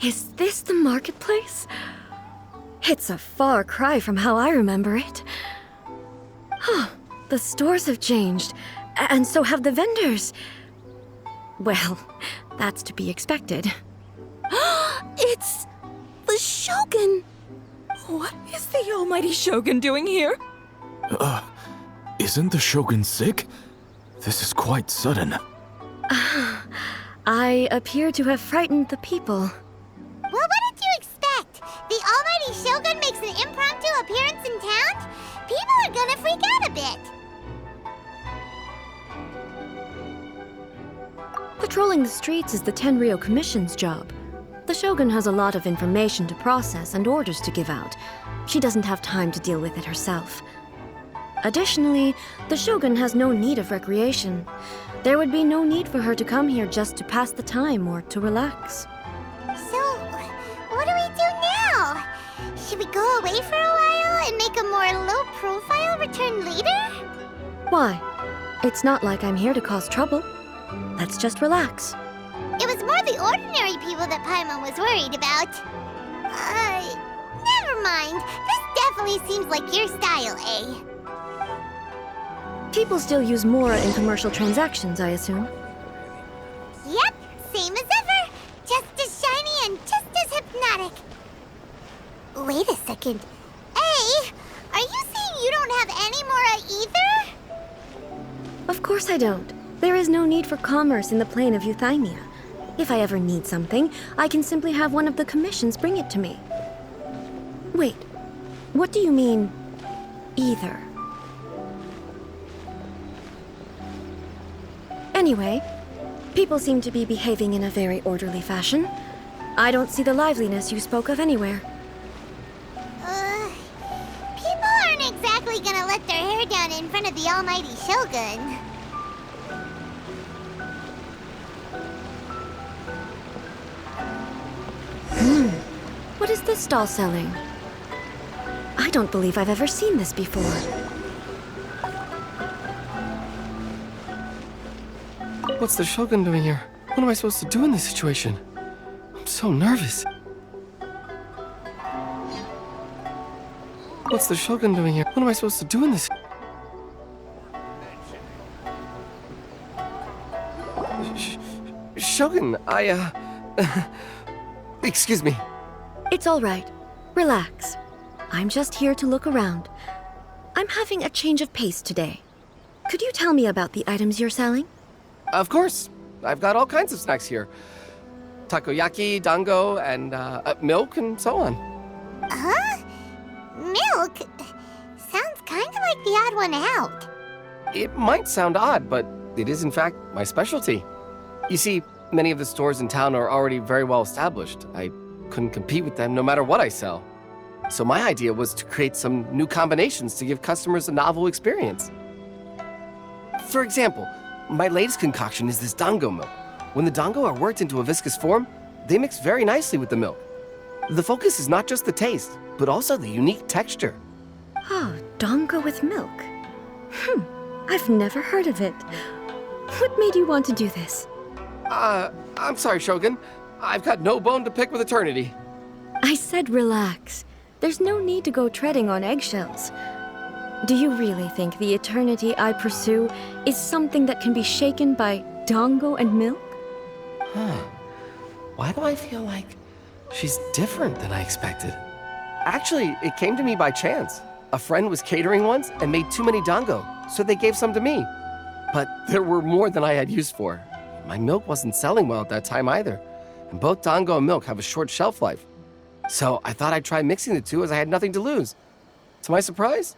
Is this the marketplace? It's a far cry from how I remember it. The stores have changed, and so have the vendors. Well, that's to be expected. It's the Shogun! What is the almighty Shogun doing here? Isn't the Shogun sick? This is quite sudden. I appear to have frightened the people. Well, what did you expect? The almighty Shogun makes an impromptu appearance in town? People are gonna freak out a bit. Patrolling the streets is the Tenryou Commission's job. The Shogun has a lot of information to process and orders to give out. She doesn't have time to deal with it herself. Additionally, the Shogun has no need of recreation. There would be no need for her to come here just to pass the time or to relax. So, what do we do now? Should we go away for a while and make a more low-profile return later? Why? It's not like I'm here to cause trouble. Let's just relax. It was more the ordinary people that Paimon was worried about. Never mind. This definitely seems like your style, eh? People still use Mora in commercial transactions, I assume. Yep, same as ever. Just as shiny and just as hypnotic. Wait a second. Hey, are you saying you don't have any Mora either? Of course I don't. There is no need for commerce in the plane of Euthymia. If I ever need something, I can simply have one of the commissions bring it to me. Wait, what do you mean, either? Anyway, people seem to be behaving in a very orderly fashion. I don't see the liveliness you spoke of anywhere. People aren't exactly gonna let their hair down in front of the almighty Shogun. What is this stall selling? I don't believe I've ever seen this before. What's the Shogun doing here? What am I supposed to do in this situation? I'm so nervous. What's the Shogun doing here? What am I supposed to do in this? Shogun, excuse me. It's all right. Relax. I'm just here to look around. I'm having a change of pace today. Could you tell me about the items you're selling? Of course. I've got all kinds of snacks here. Takoyaki, dango, and milk, and so on. Huh? Milk? Sounds kind of like the odd one out. It might sound odd, but it is in fact my specialty. You see, many of the stores in town are already very well established. I couldn't compete with them no matter what I sell. So my idea was to create some new combinations to give customers a novel experience. For example, my latest concoction is this dango milk. When the dango are worked into a viscous form, they mix very nicely with the milk. The focus is not just the taste, but also the unique texture. Oh, dango with milk. I've never heard of it. What made you want to do this? I'm sorry, Shogun. I've got no bone to pick with eternity. I said relax. There's no need to go treading on eggshells. Do you really think the eternity I pursue is something that can be shaken by dango and milk? Why do I feel like she's different than I expected? Actually, it came to me by chance. A friend was catering once and made too many dango, so they gave some to me. But there were more than I had use for. My milk wasn't selling well at that time either, and both dango and milk have a short shelf life. So I thought I'd try mixing the two as I had nothing to lose. To my surprise,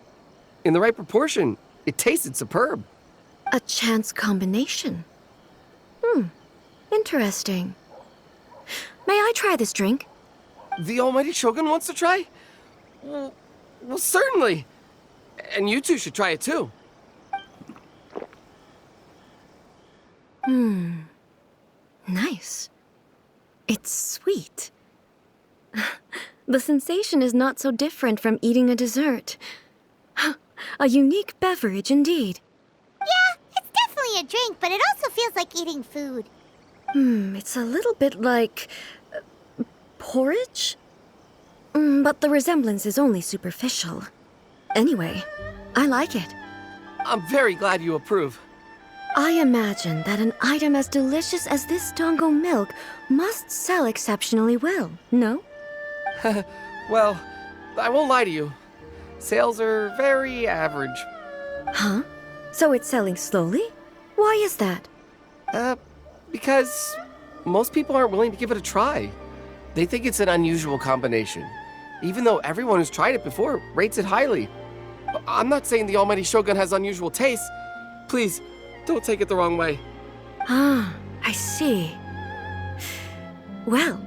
in the right proportion, it tasted superb. A chance combination. Interesting. May I try this drink? The almighty Shogun wants to try? Well, certainly. And you two should try it too. Nice. It's sweet. The sensation is not so different from eating a dessert. A unique beverage indeed. Yeah, it's definitely a drink, but it also feels like eating food. It's a little bit like porridge? But the resemblance is only superficial. Anyway, I like it. I'm very glad you approve. I imagine that an item as delicious as this Dongo milk must sell exceptionally well, no? Well, I won't lie to you. Sales are very average. Huh? So it's selling slowly? Why is that? Because most people aren't willing to give it a try. They think it's an unusual combination, even though everyone who's tried it before rates it highly. I'm not saying the Almighty Shogun has unusual tastes. Please, don't take it the wrong way. Ah, I see. Well,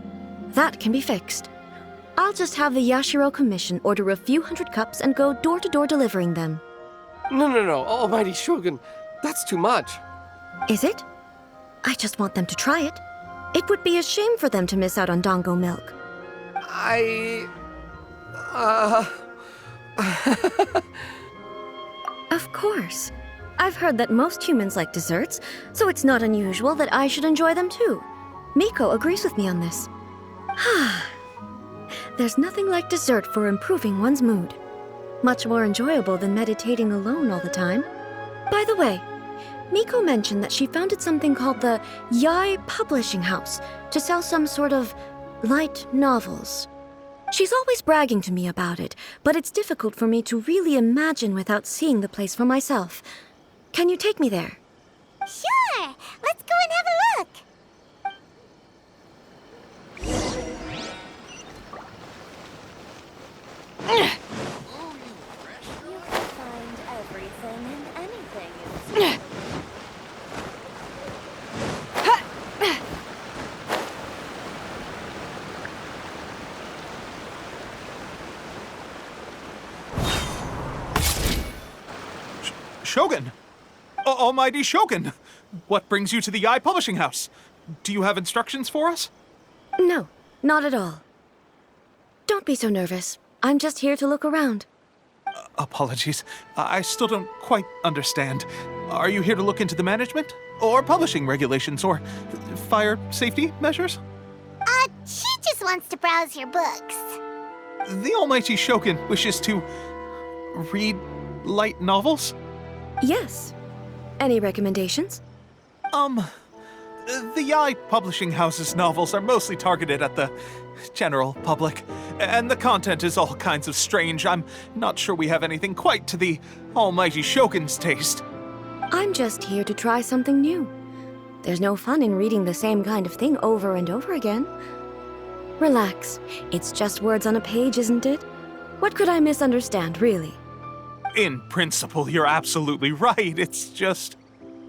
that can be fixed. I'll just have the Yashiro Commission order a few hundred cups and go door to door delivering them. No, Almighty Shogun, that's too much. Is it? I just want them to try it. It would be a shame for them to miss out on Dongo milk. Of course. I've heard that most humans like desserts, so it's not unusual that I should enjoy them too. Miko agrees with me on this. There's nothing like dessert for improving one's mood. Much more enjoyable than meditating alone all the time. By the way, Miko mentioned that she founded something called the Yai Publishing House to sell some sort of light novels. She's always bragging to me about it, but it's difficult for me to really imagine without seeing the place for myself. Can you take me there? Sure, let's go and have a look. Find everything and anything in Shogun! Almighty Shogun! What brings you to the Yai Publishing House? Do you have instructions for us? No, not at all. Don't be so nervous. I'm just here to look around. Apologies. I still don't quite understand. Are you here to look into the management? Or publishing regulations? Or fire safety measures? She just wants to browse your books. The Almighty Shogun wishes to read light novels? Yes. Any recommendations? The Yai Publishing House's novels are mostly targeted at the general public, and the content is all kinds of strange. I'm not sure we have anything quite to the Almighty Shogun's taste. I'm just here to try something new. There's no fun in reading the same kind of thing over and over again. Relax. It's just words on a page, isn't it? What could I misunderstand, really? In principle, you're absolutely right. It's just...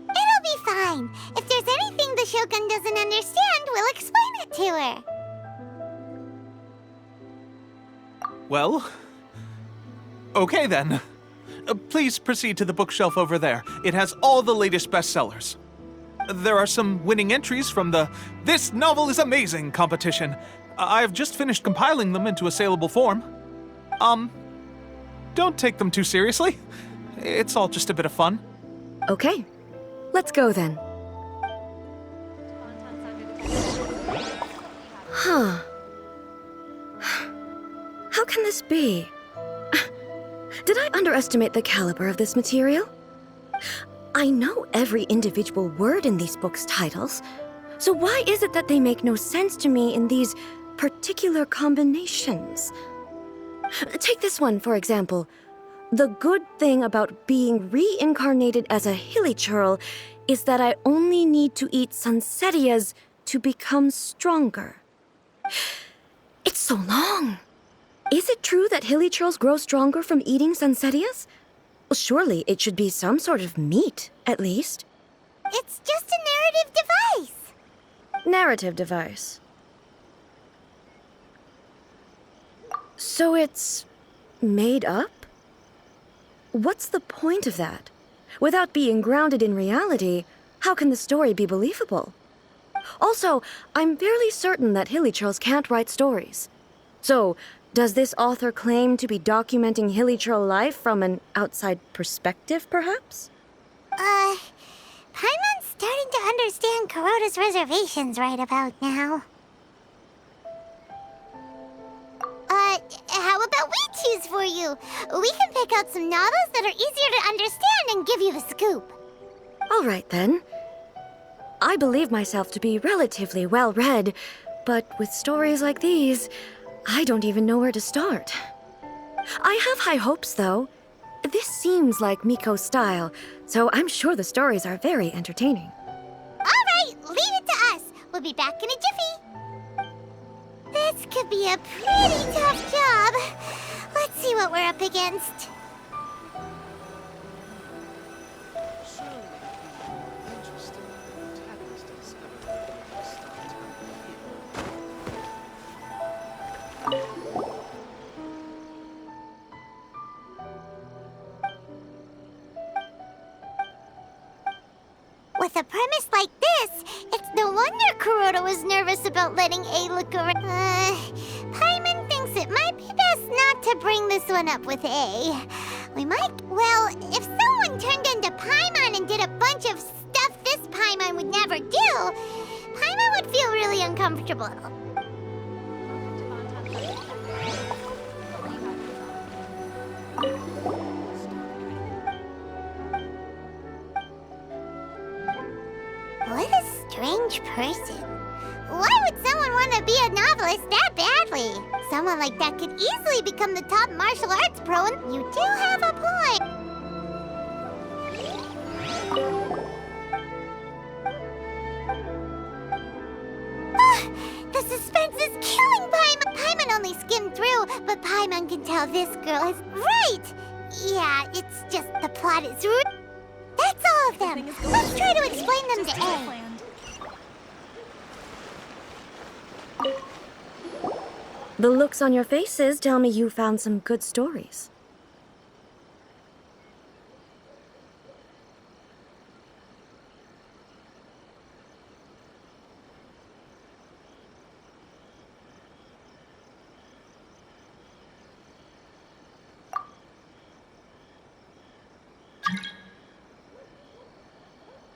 It'll be fine. If there's anything the Shogun doesn't understand, we'll explain it to her. Well... Okay then. Please proceed to the bookshelf over there. It has all the latest bestsellers. There are some winning entries from the This Novel is Amazing competition. I've just finished compiling them into a saleable form. Don't take them too seriously. It's all just a bit of fun. Okay. Let's go then. Huh. How can this be? Did I underestimate the caliber of this material? I know every individual word in these books' titles, so why is it that they make no sense to me in these particular combinations? Take this one, for example. The good thing about being reincarnated as a hilly churl is that I only need to eat sunsettias to become stronger. It's so long. Is it true that hilly churls grow stronger from eating sunsettias? Well, surely it should be some sort of meat, at least. It's just a narrative device. Narrative device. So it's made up? What's the point of that? Without being grounded in reality, How can the story be believable? Also, I'm fairly certain that Hilichurls can't write stories. So, does this author claim to be documenting Hilichurl life from an outside perspective, perhaps? Paimon's starting to understand Kuroda's reservations right about now. How about we choose for you? We can pick out some novels that are easier to understand and give you the scoop. All right, then. I believe myself to be relatively well-read, but with stories like these, I don't even know where to start. I have high hopes, though. This seems like Miko's style, so I'm sure the stories are very entertaining. All right, leave it to us. We'll be back in a jiffy. This could be a pretty tough job. Let's see what we're up against. With a premise like this, it's no wonder Kuroda was nervous about letting A look around. Paimon thinks it might be best not to bring this one up with A. We might, well, if someone turned into Paimon and did a bunch of stuff this Paimon would never do, Paimon would feel really uncomfortable. What a strange person. Why would someone want to be a novelist that badly? Someone like that could easily become the top martial arts pro, and you do have a point. The suspense is killing Paimon. Paimon only skimmed through, but Paimon can tell this girl is right. Yeah, it's just the plot is rude. That's all of them. Let's try to explain them to A. The looks on your faces tell me you found some good stories.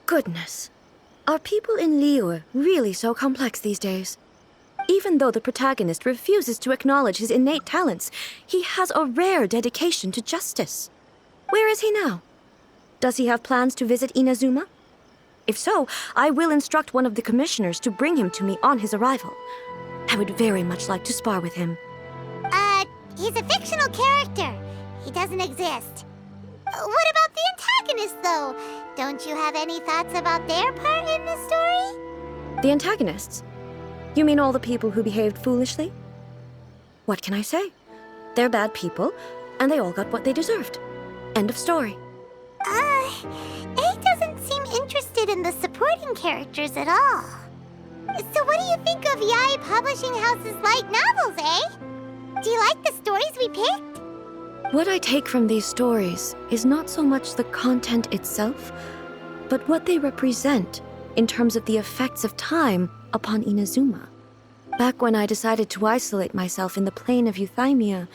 Goodness. Are people in Liyue really so complex these days? Even though the protagonist refuses to acknowledge his innate talents, he has a rare dedication to justice. Where is he now? Does he have plans to visit Inazuma? If so, I will instruct one of the commissioners to bring him to me on his arrival. I would very much like to spar with him. He's a fictional character. He doesn't exist. What about the antagonist, though? Don't you have any thoughts about their part in the story? The antagonists? You mean all the people who behaved foolishly? What can I say? They're bad people, and they all got what they deserved. End of story. A doesn't seem interested in the supporting characters at all. So what do you think of Yae Publishing House's light novels, eh? Do you like the stories we picked? What I take from these stories is not so much the content itself, but what they represent in terms of the effects of time upon Inazuma. Back when I decided to isolate myself in the plain of Euthymia,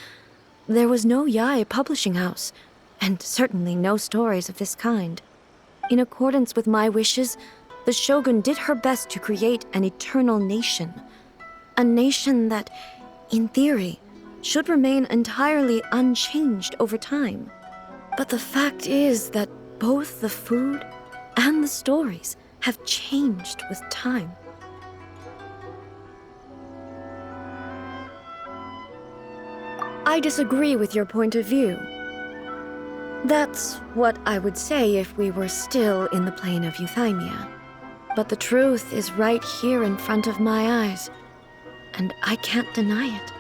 there was no Yae Publishing House, and certainly no stories of this kind. In accordance with my wishes, the Shogun did her best to create an eternal nation. A nation that, in theory, should remain entirely unchanged over time. But the fact is that both the food and the stories have changed with time. I disagree with your point of view. That's what I would say if we were still in the plane of Euthymia. But the truth is right here in front of my eyes, and I can't deny it.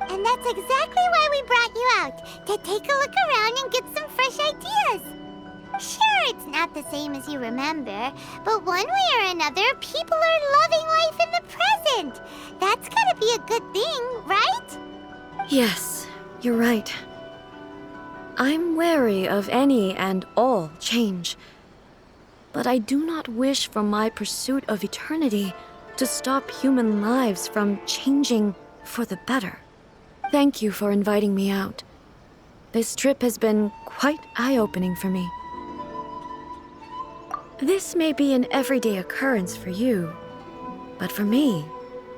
And that's exactly why we brought you out, to take a look around and get some fresh ideas. Sure, it's not the same as you remember, but one way or another, people are loving life in the present. That's gotta be a good thing, right? Yes, you're right. I'm wary of any and all change. but I do not wish for my pursuit of eternity to stop human lives from changing for the better. Thank you for inviting me out. This trip has been quite eye-opening for me. This may be an everyday occurrence for you, but for me,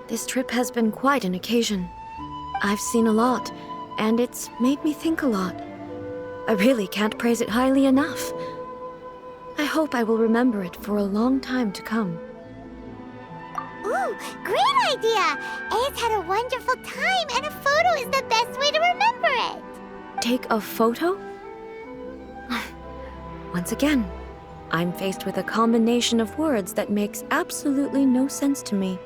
this trip has been quite an occasion. I've seen a lot, and it's made me think a lot. I really can't praise it highly enough. I hope I will remember it for a long time to come. Ooh, great idea! A's had a wonderful time, and a photo is the best way to remember it. Take a photo? Once again, I'm faced with a combination of words that makes absolutely no sense to me.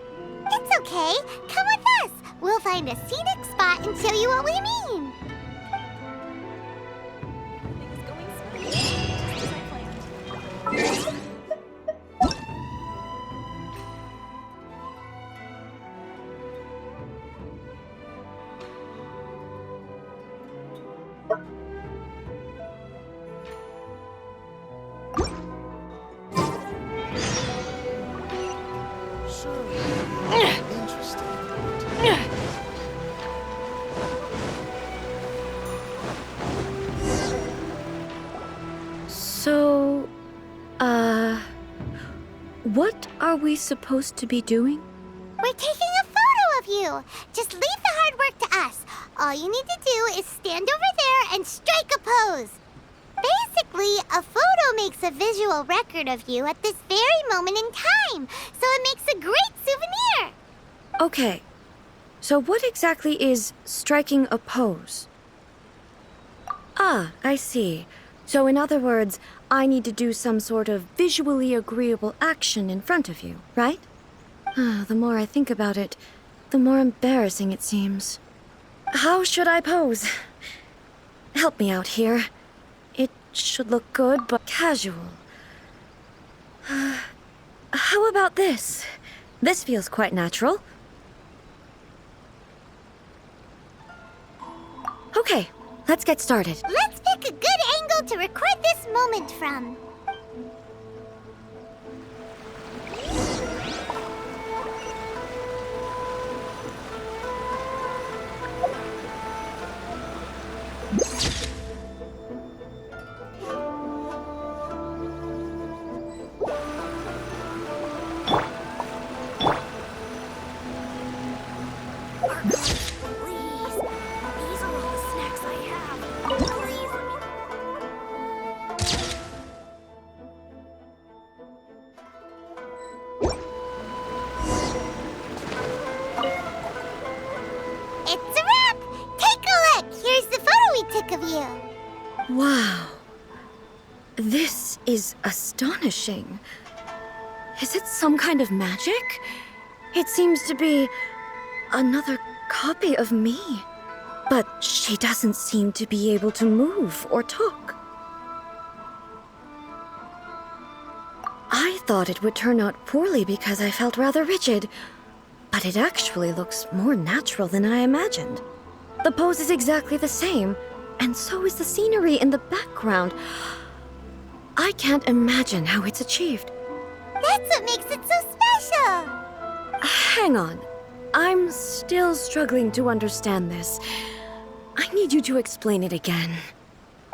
It's okay. Come with us. We'll find a scenic spot and show you what we mean. So, what are we supposed to be doing? We're taking a photo of you. Just leave the hard work to us. All you need to do is stand over there and strike a pose. Basically, a photo makes a visual record of you at this very moment in time, so it makes a great souvenir. Okay, so what exactly is striking a pose? Ah, I see. So in other words, I need to do some sort of visually agreeable action in front of you, right? The more I think about it, the more embarrassing it seems. How should I pose? Help me out here. It should look good, but casual. How about this? This feels quite natural. Okay, let's get started. Let's pick a good angle to record this moment from. It's a wrap! Take a look! Here's the photo we took of you. Wow. This is astonishing. Is it some kind of magic? It seems to be another copy of me. But she doesn't seem to be able to move or talk. I thought it would turn out poorly because I felt rather rigid, but it actually looks more natural than I imagined. The pose is exactly the same, and so is the scenery in the background. I can't imagine how it's achieved. That's what makes it so special. Hang on. I'm still struggling to understand this. I need you to explain it again.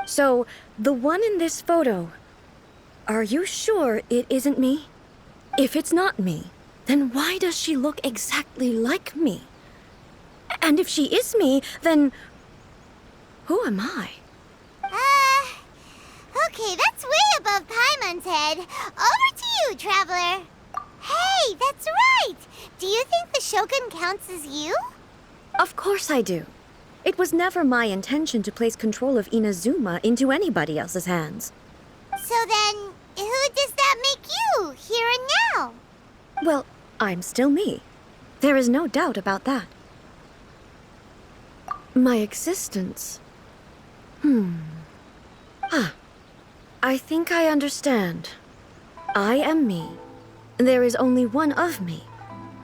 So, the one in this photo, are you sure it isn't me? If it's not me, then why does she look exactly like me? And if she is me, then who am I? Okay, that's way above Paimon's head. Over to you, Traveler. Hey, that's right! Do you think the Shogun counts as you? Of course I do. It was never my intention to place control of Inazuma into anybody else's hands. So then, who does that make you, here and now? Well, I'm still me. There is no doubt about that. My existence. I think I understand. I am me. There is only one of me,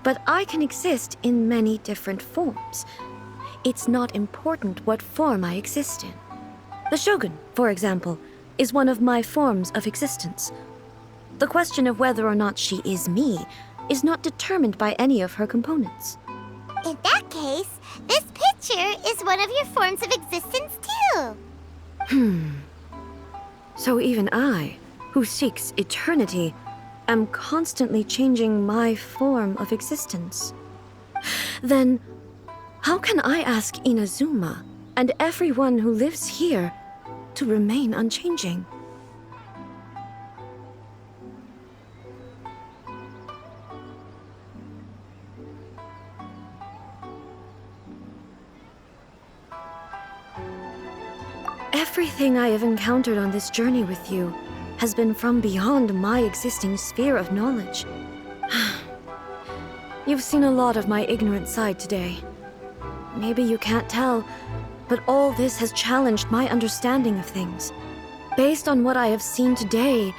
but I can exist in many different forms. It's not important what form I exist in. The Shogun, for example, is one of my forms of existence. The question of whether or not she is me is not determined by any of her components. In that case, this picture is one of your forms of existence too. So even I, who seeks eternity, am constantly changing my form of existence. Then, how can I ask Inazuma and everyone who lives here to remain unchanging? Everything I have encountered on this journey with you has been from beyond my existing sphere of knowledge. You've seen a lot of my ignorant side today. Maybe you can't tell, but all this has challenged my understanding of things. Based on what I have seen today,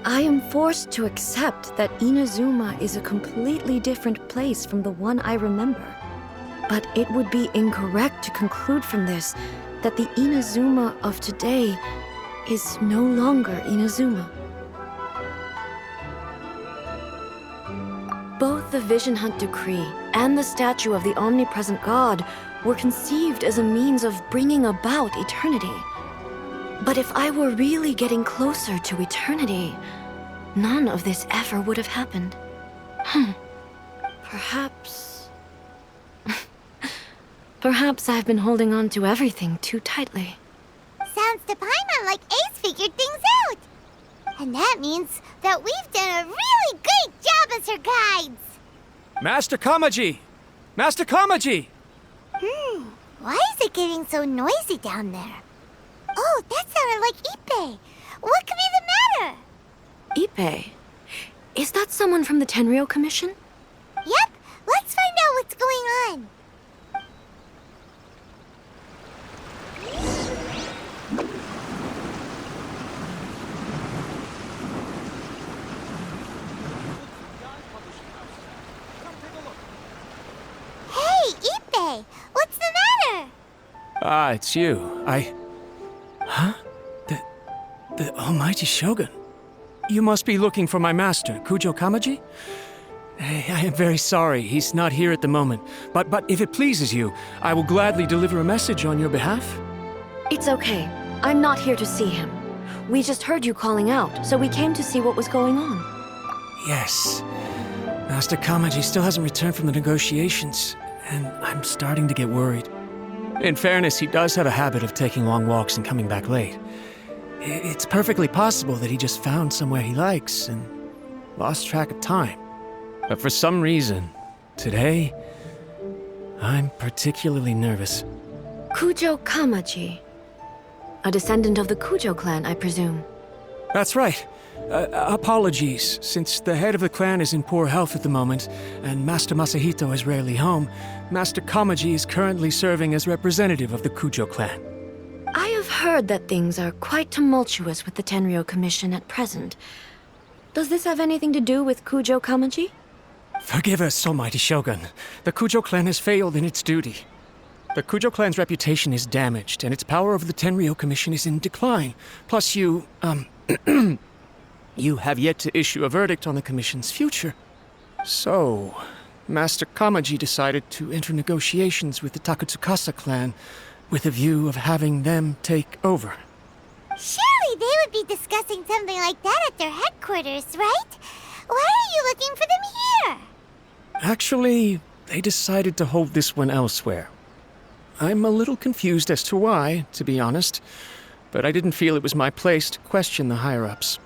I am forced to accept that Inazuma is a completely different place from the one I remember. But it would be incorrect to conclude from this that the Inazuma of today is no longer Inazuma. Both the Vision Hunt Decree and the statue of the omnipresent God were conceived as a means of bringing about eternity. But if I were really getting closer to eternity, none of this ever would have happened. Perhaps... Perhaps I've been holding on to everything too tightly. Sounds to Paimon like Ace figured things out. And that means that we've done a really great job as her guides. Master Kamaji! Master Kamaji! Why is it getting so noisy down there? Oh, that sounded like Ippei. What could be the matter? Ippei? Is that someone from the Tenryou Commission? Yep, let's find out what's going on. Hey, Ippei, what's the matter? Ah, it's you. Huh? The Almighty Shogun. You must be looking for my master, Kujo Kamaji? I am very sorry, he's not here at the moment. But if it pleases you, I will gladly deliver a message on your behalf. It's okay. I'm not here to see him. We just heard you calling out, so we came to see what was going on. Yes. Master Kamaji still hasn't returned from the negotiations, and I'm starting to get worried. In fairness, he does have a habit of taking long walks and coming back late. It's perfectly possible that he just found somewhere he likes and lost track of time. But for some reason, today, I'm particularly nervous. Kujo Kamaji. A descendant of the Kujo clan, I presume. That's right. Apologies, since the head of the clan is in poor health at the moment, and Master Masahito is rarely home, Master Kamaji is currently serving as representative of the Kujo clan. I have heard that things are quite tumultuous with the Tenryou Commission at present. Does this have anything to do with Kujo Kamaji? Forgive us, Almighty Shogun. The Kujo clan has failed in its duty. The Kujo clan's reputation is damaged, and its power over the Tenryou Commission is in decline. Plus you have yet to issue a verdict on the Commission's future. So, Master Kamaji decided to enter negotiations with the Takatsukasa clan with a view of having them take over. Surely they would be discussing something like that at their headquarters, right? Why are you looking for them here? Actually, they decided to hold this one elsewhere. I'm a little confused as to why, to be honest, but I didn't feel it was my place to question the higher-ups.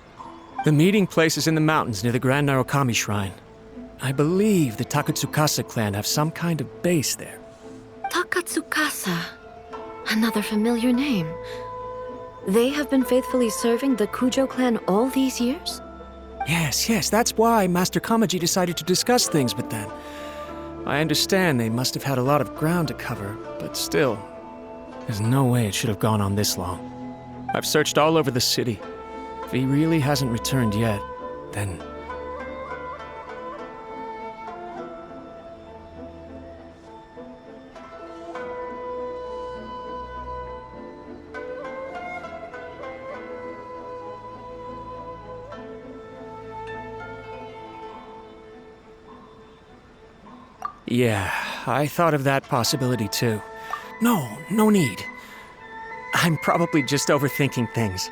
The meeting place is in the mountains near the Grand Narukami Shrine. I believe the Takatsukasa clan have some kind of base there. Takatsukasa. Another familiar name. They have been faithfully serving the Kujo clan all these years? Yes, that's why Master Kamaji decided to discuss things with them. I understand they must have had a lot of ground to cover, but still, there's no way it should have gone on this long. I've searched all over the city. If he really hasn't returned yet, then... Yeah, I thought of that possibility too. No need. I'm probably just overthinking things.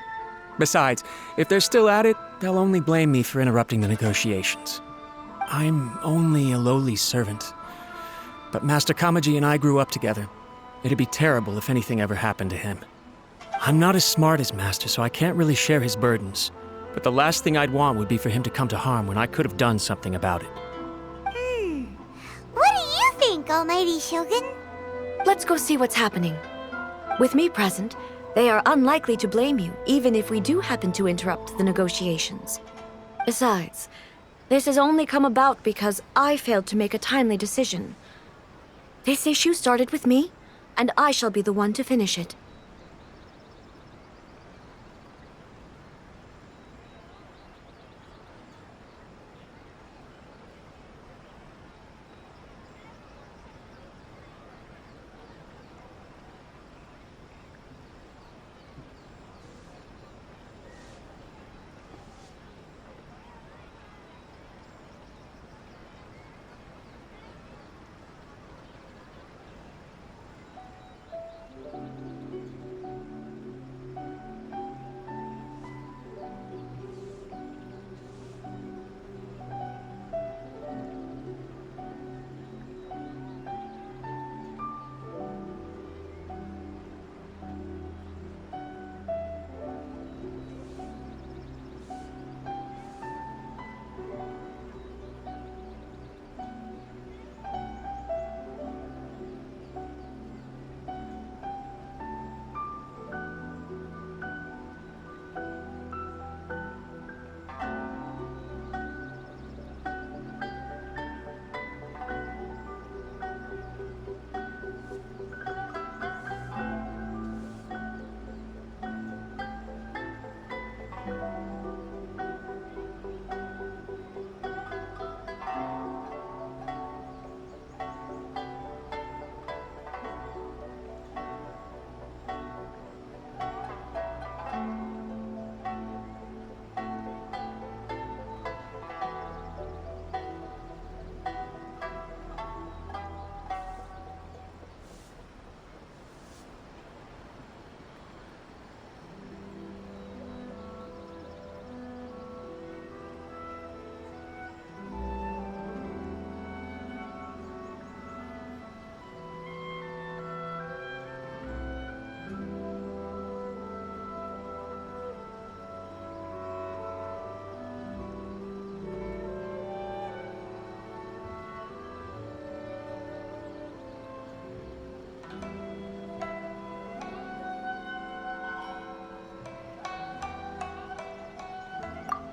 Besides, if they're still at it, they'll only blame me for interrupting the negotiations. I'm only a lowly servant. But Master Kamaji and I grew up together. It'd be terrible if anything ever happened to him. I'm not as smart as Master, so I can't really share his burdens. But the last thing I'd want would be for him to come to harm when I could have done something about it. What do you think, Almighty Shogun? Let's go see what's happening. With me present, they are unlikely to blame you, even if we do happen to interrupt the negotiations. Besides, this has only come about because I failed to make a timely decision. This issue started with me, and I shall be the one to finish it.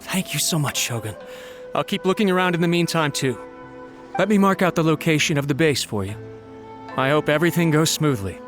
Thank you so much, Shogun. I'll keep looking around in the meantime, too. Let me mark out the location of the base for you. I hope everything goes smoothly.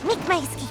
Make my escape.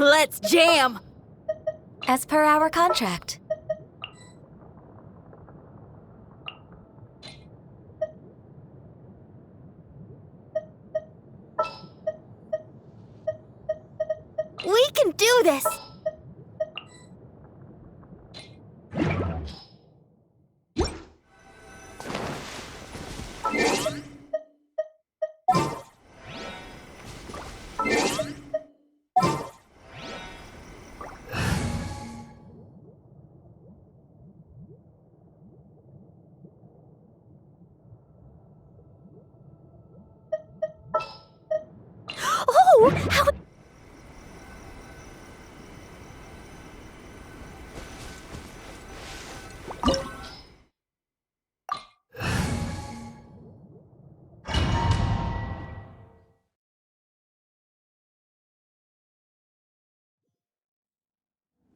Let's jam! As per our contract. We can do this! Oh, how...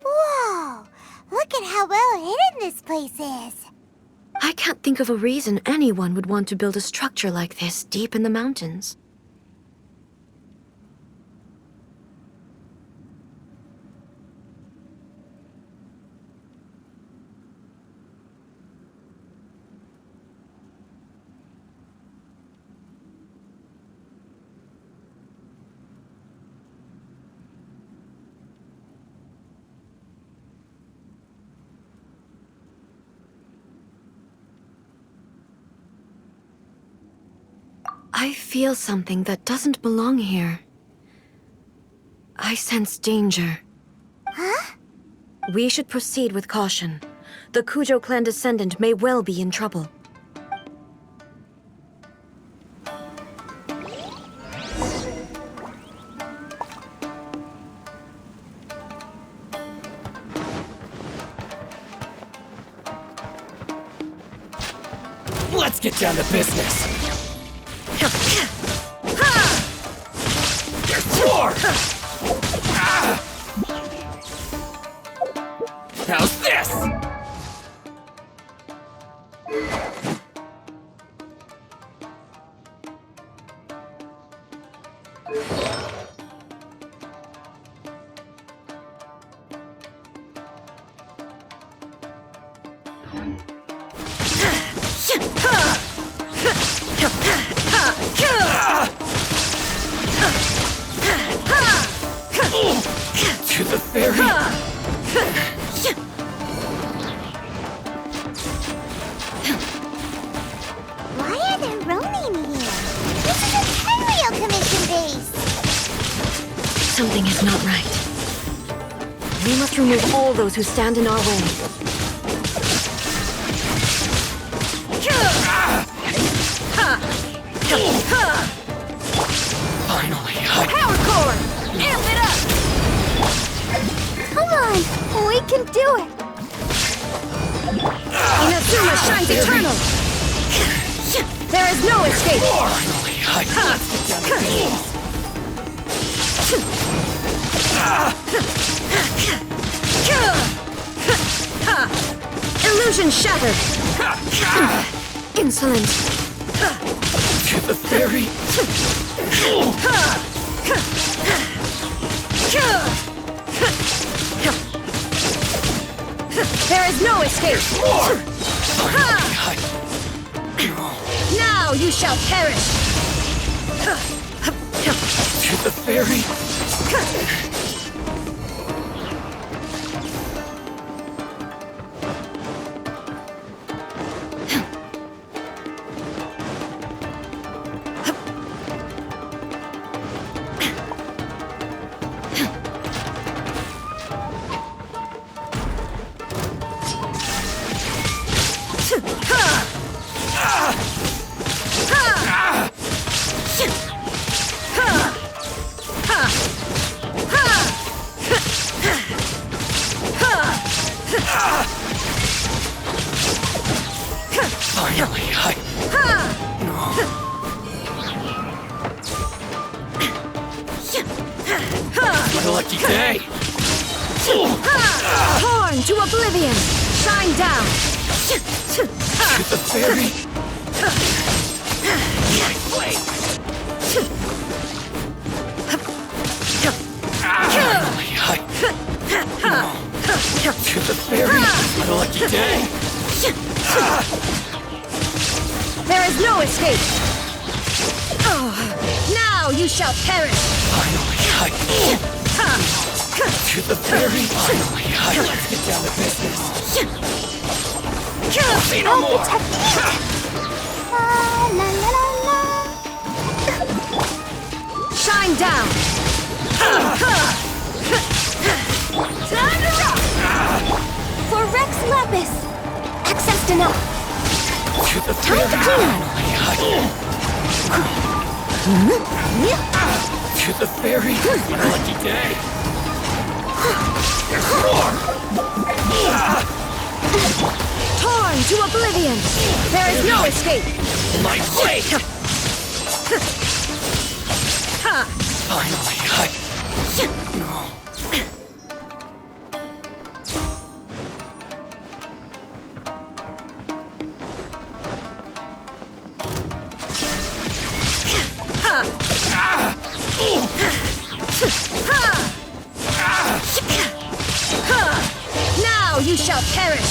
Whoa! Look at how well hidden this place is. I can't think of a reason anyone would want to build a structure like this deep in the mountains. I feel something that doesn't belong here. I sense danger. Huh? We should proceed with caution. The Kujo clan descendant may well be in trouble. Let's get down to business. How's this? To the ferry. Why are there Ronin here? This is a Tenryou Commission base! Something is not right. We must remove all those who stand in our way. Finally, Power core! Amp it up! Come on! We can do it! Inazuma shines eternal! There is no escape! Finally, let's get down to business. Illusion shattered! Insolent! To the ferry. There is no escape! Finally, Now you shall perish! to the ferry. Finally, what a lucky day. Torn to oblivion! Shine down! To the ferry. Finally, To the ferry! My lucky day! There is no escape! Now you shall perish! Finally, to the ferry! Finally, let's get down to business! See no more! La la la la. Shine down! Time to rock! For Rex Lapis! Accessed enough! To the Time to clean! To the ferry! My lucky day! Torn to oblivion! There is no escape! My blade! Finally, Now you shall perish!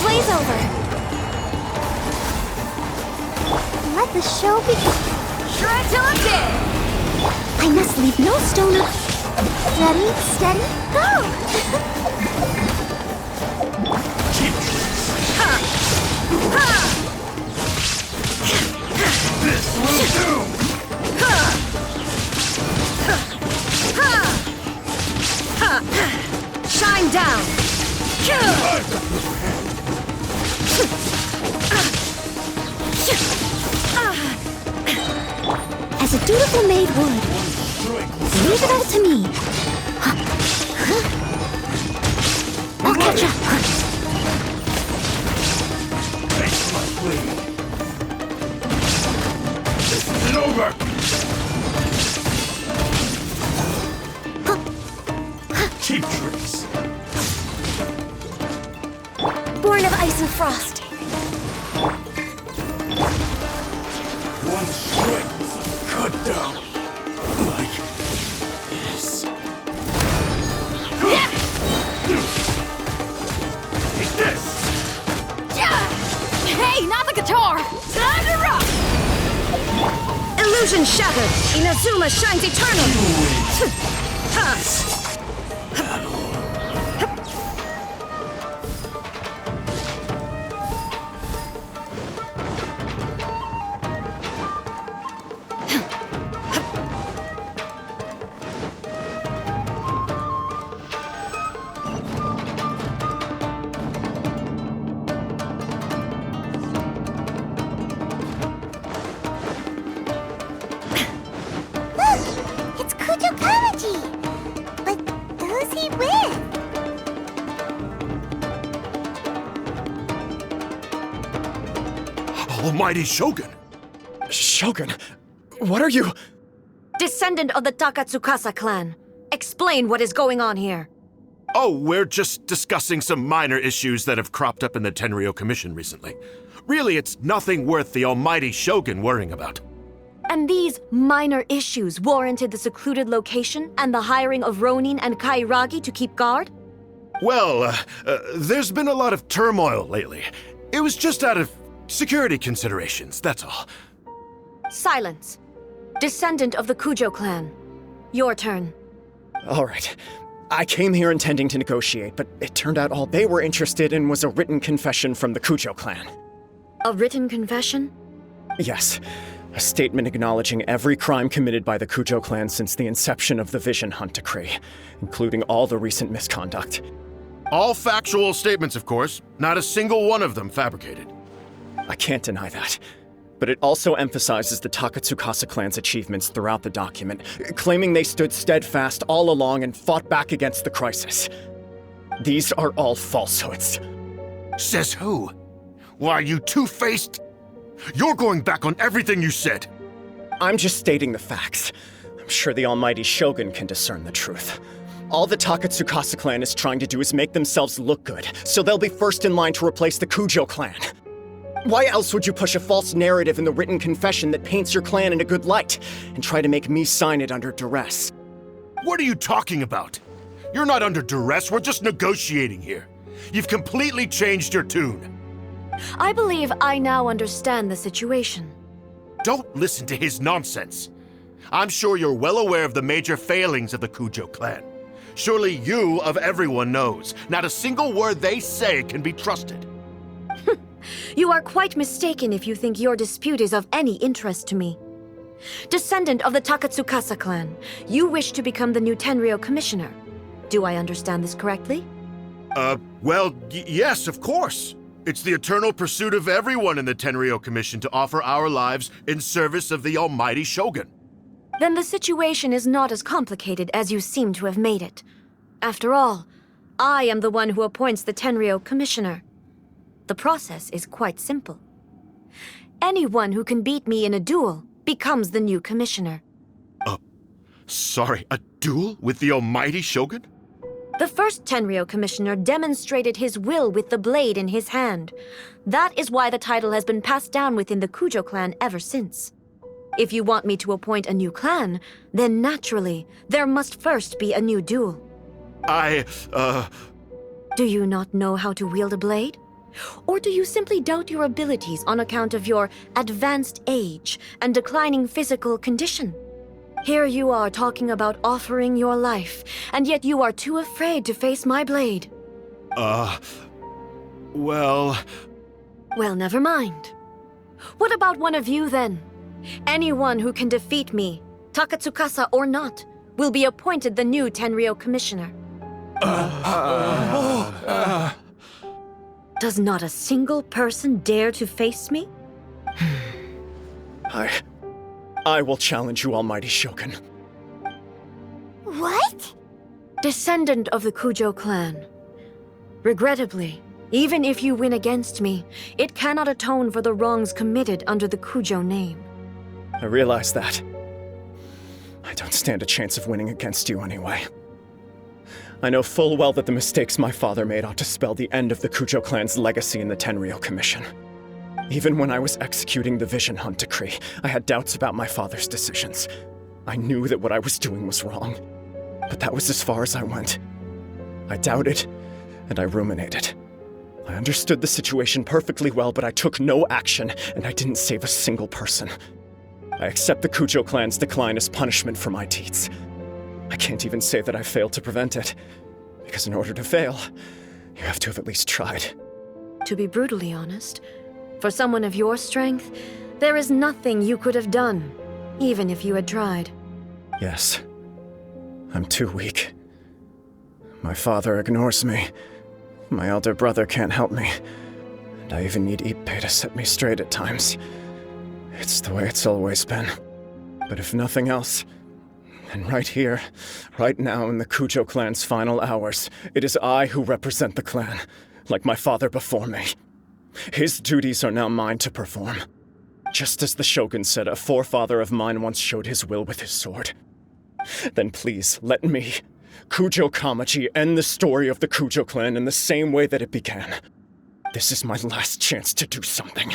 Blaze over! Let the show begin. Shred till I'm dead! I must leave no stone un- Ready, steady, go! this will do! Shine down! As a dutiful maid would. Leave it all to me. I'll catch up. This isn't over! Cheap tricks! Born of ice and frost. One strike cut down like this. Take this! Hey, not the guitar! Time to rock! Illusion shattered! Inazuma shines eternal! Look! It's Kujo Kamaji! But who's he with? Almighty Shogun! Shogun, what are you? Descendant of the Takatsukasa clan. Explain what is going on here. Oh, we're just discussing some minor issues that have cropped up in the Tenryou Commission recently. Really, it's nothing worth the Almighty Shogun worrying about. And these minor issues warranted the secluded location and the hiring of Ronin and Kairagi to keep guard? Well, there's been a lot of turmoil lately. It was just out of security considerations, that's all. Silence. Descendant of the Kujo clan. Your turn. All right. I came here intending to negotiate, but it turned out all they were interested in was a written confession from the Kujo clan. A written confession? Yes. A statement acknowledging every crime committed by the Kujo clan since the inception of the Vision Hunt Decree, including all the recent misconduct. All factual statements, of course. Not a single one of them fabricated. I can't deny that. but it also emphasizes the Takatsukasa clan's achievements throughout the document, claiming they stood steadfast all along and fought back against the crisis. These are all falsehoods. Says who? Why, you two-faced? You're going back on everything you said. I'm just stating the facts. I'm sure the almighty Shogun can discern the truth. All the Takatsukasa clan is trying to do is make themselves look good, so they'll be first in line to replace the Kujo clan. Why else would you push a false narrative in the written confession that paints your clan in a good light, and try to make me sign it under duress? What are you talking about? You're not under duress, we're just negotiating here. You've completely changed your tune. I believe I now understand the situation. Don't listen to his nonsense. I'm sure you're well aware of the major failings of the Kujo clan. Surely you, of everyone, knows. Not a single word they say can be trusted. You are quite mistaken if you think your dispute is of any interest to me. Descendant of the Takatsukasa clan, you wish to become the new Tenryou commissioner. Do I understand this correctly? Well, yes, of course. It's the eternal pursuit of everyone in the Tenryou Commission to offer our lives in service of the almighty Shogun. Then the situation is not as complicated as you seem to have made it. After all, I am the one who appoints the Tenryou commissioner. The process is quite simple. Anyone who can beat me in a duel becomes the new commissioner. Sorry, a duel with the almighty Shogun? The first Tenryou commissioner demonstrated his will with the blade in his hand. That is why the title has been passed down within the Kujo clan ever since. If you want me to appoint a new clan, then naturally, there must first be a new duel. Do you not know how to wield a blade? Or do you simply doubt your abilities on account of your advanced age and declining physical condition? Here you are talking about offering your life, and yet you are too afraid to face my blade. Well, never mind. What about one of you, then? Anyone who can defeat me, Takatsukasa or not, will be appointed the new Tenryou commissioner. Does not a single person dare to face me? I will challenge you, almighty Shogun. What? Descendant of the Kujo clan. Regrettably, even if you win against me, it cannot atone for the wrongs committed under the Kujo name. I realize that. I don't stand a chance of winning against you anyway. I know full well that the mistakes my father made ought to spell the end of the Kujo clan's legacy in the Tenryou Commission. Even when I was executing the Vision Hunt decree, I had doubts about my father's decisions. I knew that what I was doing was wrong, but that was as far as I went. I doubted, and I ruminated. I understood the situation perfectly well, but I took no action, and I didn't save a single person. I accept the Kujo clan's decline as punishment for my deeds. I can't even say that I failed to prevent it, because in order to fail, you have to have at least tried. To be brutally honest, for someone of your strength, there is nothing you could have done, even if you had tried. Yes. I'm too weak. My father ignores me. My elder brother can't help me. And I even need Ippei to set me straight at times. It's the way it's always been. But if nothing else, then right here, right now in the Kujo clan's final hours, it is I who represent the clan, like my father before me. His duties are now mine to perform. Just as the Shogun said a forefather of mine once showed his will with his sword. Then please, let me, Kujo Kamaji, end the story of the Kujo clan in the same way that it began. This is my last chance to do something.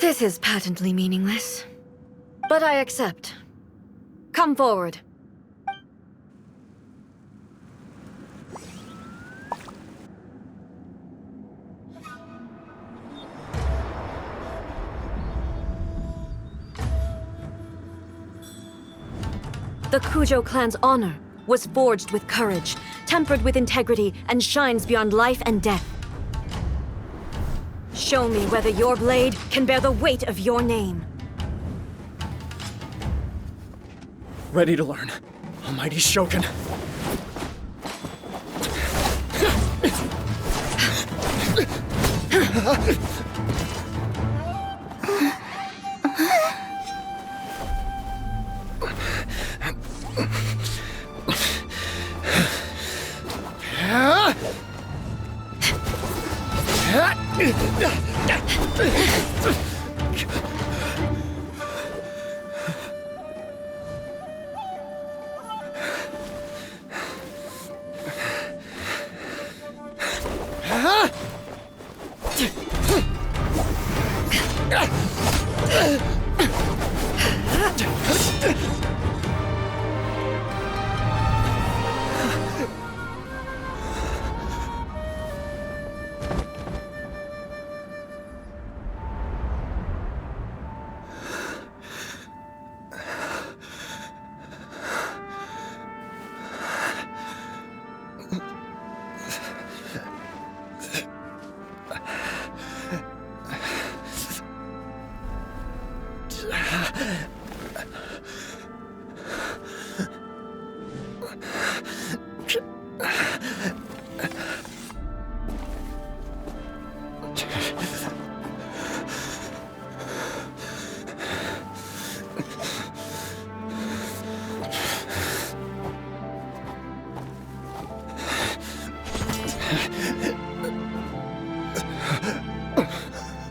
This is patently meaningless. But I accept. Come forward. The Kujo clan's honor was forged with courage, tempered with integrity, and shines beyond life and death. Show me whether your blade can bear the weight of your name. Ready to learn, almighty Shogun.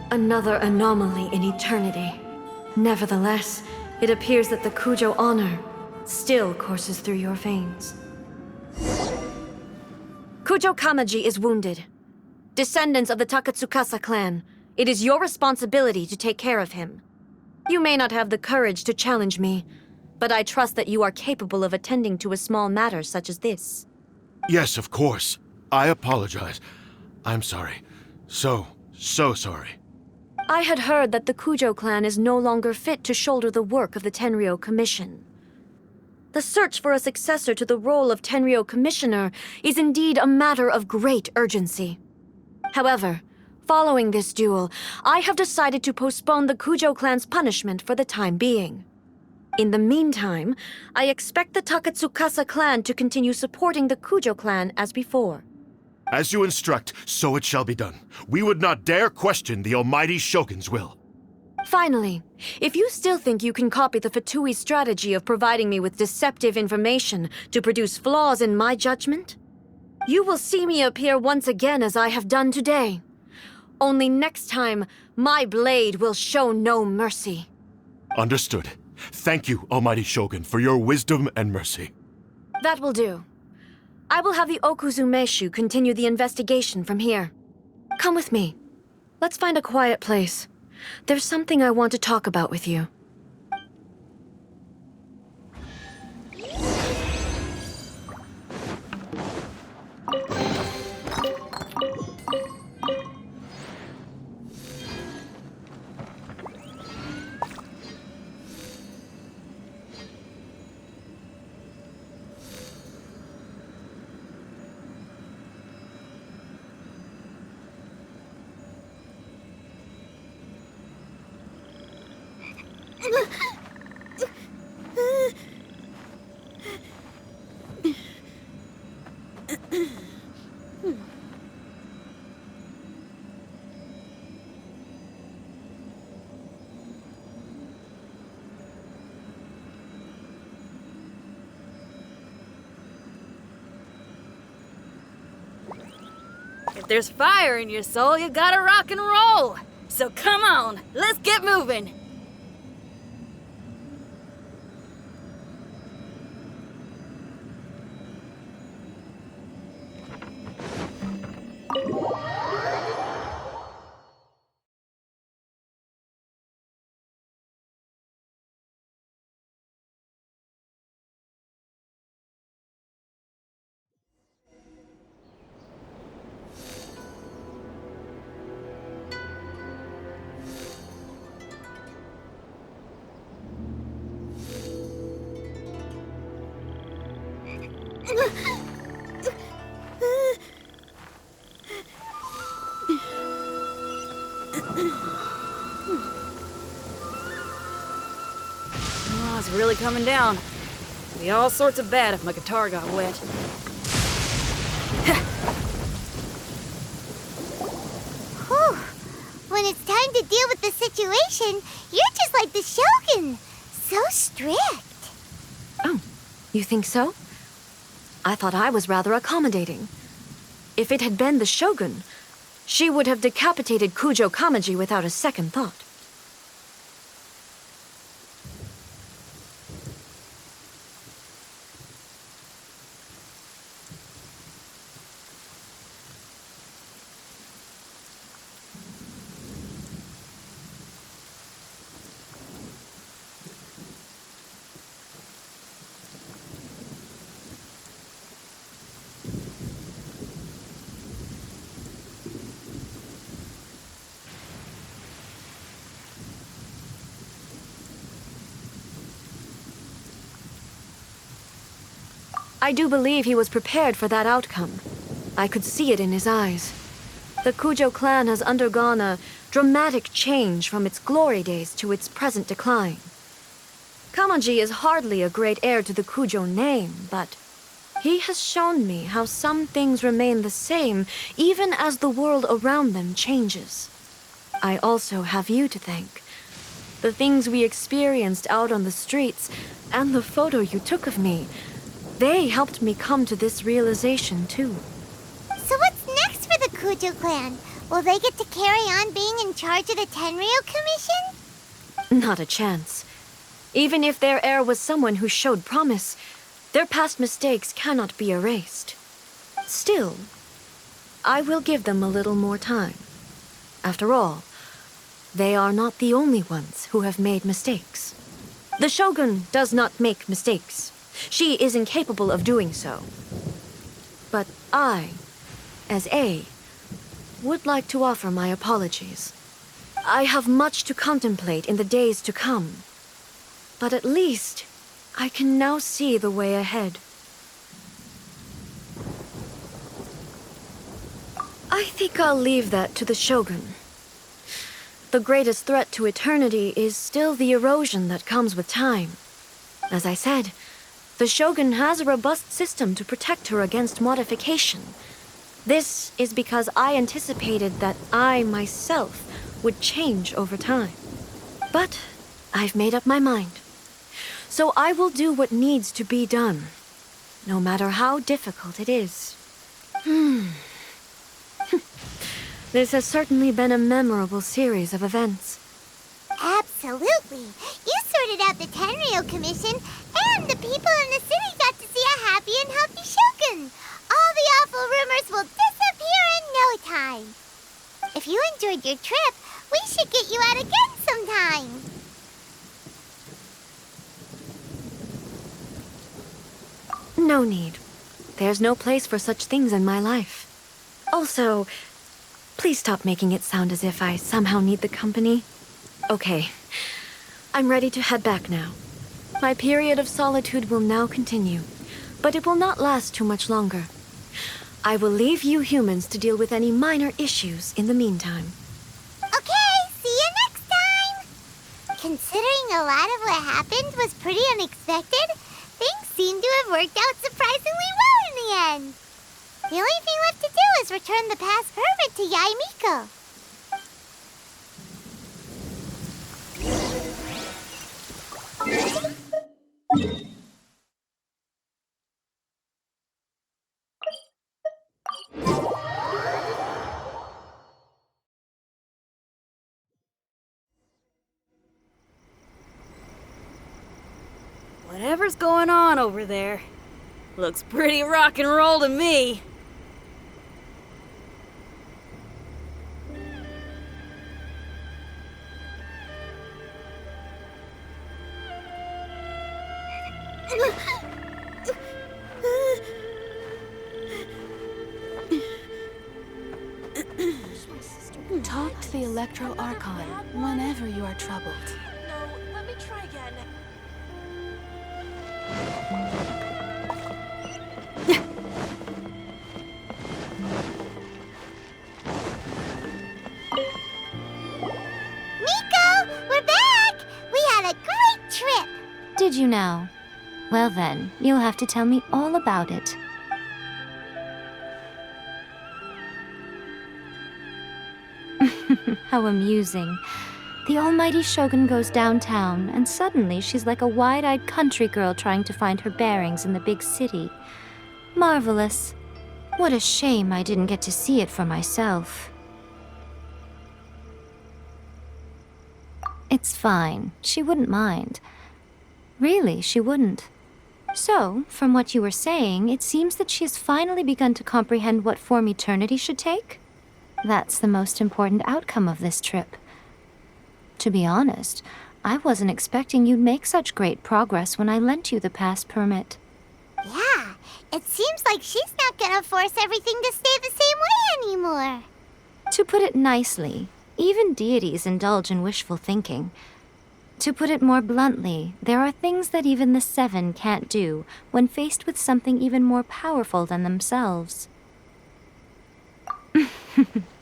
Another anomaly in eternity. Nevertheless, it appears that the Kujo honor still courses through your veins. Kujo Kamaji is wounded. Descendants of the Takatsukasa clan, it is your responsibility to take care of him. You may not have the courage to challenge me, but I trust that you are capable of attending to a small matter such as this. Yes, of course. I apologize. I'm sorry. So sorry. I had heard that the Kujo clan is no longer fit to shoulder the work of the Tenryou Commission. The search for a successor to the role of Tenryou Commissioner is indeed a matter of great urgency. However, following this duel, I have decided to postpone the Kujo clan's punishment for the time being. In the meantime, I expect the Takatsukasa clan to continue supporting the Kujo clan as before. As you instruct, so it shall be done. We would not dare question the almighty Shogun's will. Finally, if you still think you can copy the Fatui strategy of providing me with deceptive information to produce flaws in my judgment, you will see me appear once again as I have done today. Only next time, my blade will show no mercy. Understood. Thank you, almighty Shogun, for your wisdom and mercy. That will do. I will have the Okuzumeshu continue the investigation from here. Come with me. Let's find a quiet place. There's something I want to talk about with you. If there's fire in your soul, you gotta rock and roll. So come on, let's get moving. Oh, it's really coming down. It'd be all sorts of bad if my guitar got wet. Whew. When it's time to deal with the situation, you're just like the Shogun. So strict. Oh, you think so? I thought I was rather accommodating. If it had been the Shogun, she would have decapitated Kujo Kamaji without a second thought. I do believe he was prepared for that outcome. I could see it in his eyes. The Kujo clan has undergone a dramatic change from its glory days to its present decline. Kamaji is hardly a great heir to the Kujo name, but he has shown me how some things remain the same even as the world around them changes. I also have you to thank. The things we experienced out on the streets and the photo you took of me, they helped me come to this realization, too. So what's next for the Kujo clan? Will they get to carry on being in charge of the Tenryo Commission? Not a chance. Even if their heir was someone who showed promise, their past mistakes cannot be erased. Still, I will give them a little more time. After all, they are not the only ones who have made mistakes. The Shogun does not make mistakes. She is incapable of doing so. But I, as A, would like to offer my apologies. I have much to contemplate in the days to come. But at least, I can now see the way ahead. I think I'll leave that to the Shogun. The greatest threat to eternity is still the erosion that comes with time. As I said, the Shogun has a robust system to protect her against modification. This is because I anticipated that I myself would change over time. But I've made up my mind. So I will do what needs to be done, no matter how difficult it is. This has certainly been a memorable series of events. Absolutely. You sorted out the Tenryo Commission, and the people in the city got to see a happy and healthy Shogun. All the awful rumors will disappear in no time. If you enjoyed your trip, we should get you out again sometime. No need. There's no place for such things in my life. Also, please stop making it sound as if I somehow need the company. Okay, I'm ready to head back now. My period of solitude will now continue, but it will not last too much longer. I will leave you humans to deal with any minor issues in the meantime. Okay, see you next time! Considering a lot of what happened was pretty unexpected, things seem to have worked out surprisingly well in the end. The only thing left to do is return the past hermit to Yaimiko. Whatever's going on over there, looks pretty rock and roll to me. Talk to the Electro Archon whenever you are troubled. No, let me try again. Miko, we're back! We had a great trip! Did you now? Well then, you'll have to tell me all about it. How amusing. The almighty Shogun goes downtown, and suddenly she's like a wide-eyed country girl trying to find her bearings in the big city. Marvelous. What a shame I didn't get to see it for myself. It's fine. She wouldn't mind. Really, she wouldn't. So, from what you were saying, it seems that she has finally begun to comprehend what form eternity should take? That's the most important outcome of this trip. To be honest, I wasn't expecting you'd make such great progress when I lent you the pass permit. Yeah, it seems like she's not gonna force everything to stay the same way anymore. To put it nicely, even deities indulge in wishful thinking. To put it more bluntly, there are things that even the Seven can't do when faced with something even more powerful than themselves.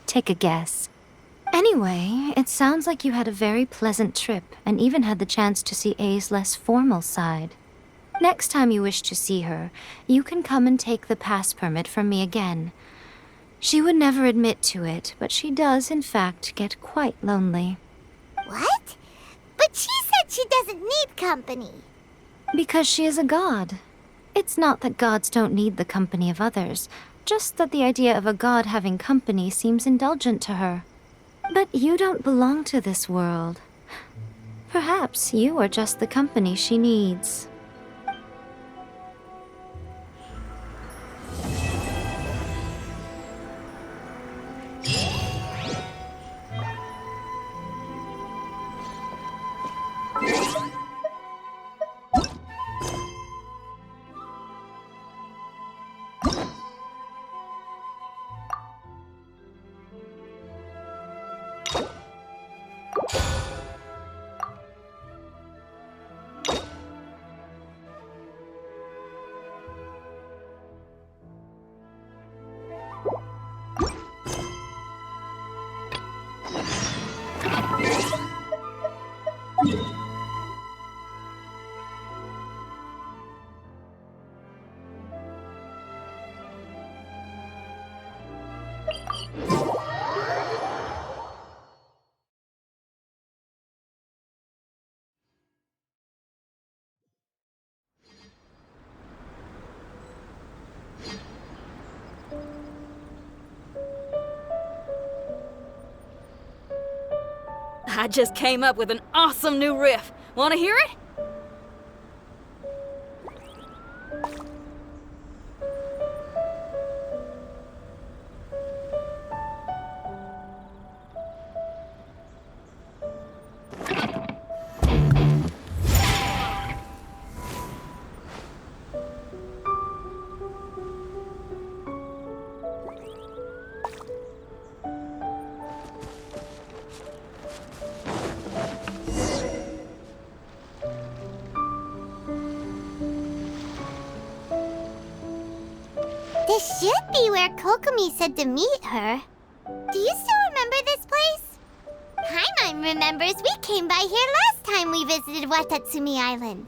Take a guess. Anyway, it sounds like you had a very pleasant trip and even had the chance to see A's less formal side. Next time you wish to see her, you can come and take the pass permit from me again. She would never admit to it, but she does, in fact, get quite lonely. What? But she said she doesn't need company. Because she is a god. It's not that gods don't need the company of others, just that the idea of a god having company seems indulgent to her. But you don't belong to this world. Perhaps you are just the company she needs. I just came up with an awesome new riff. Want to hear it? This should be where Kokomi said to meet her. Do you still remember this place? Paimon remembers we came by here last time we visited Watatsumi Island.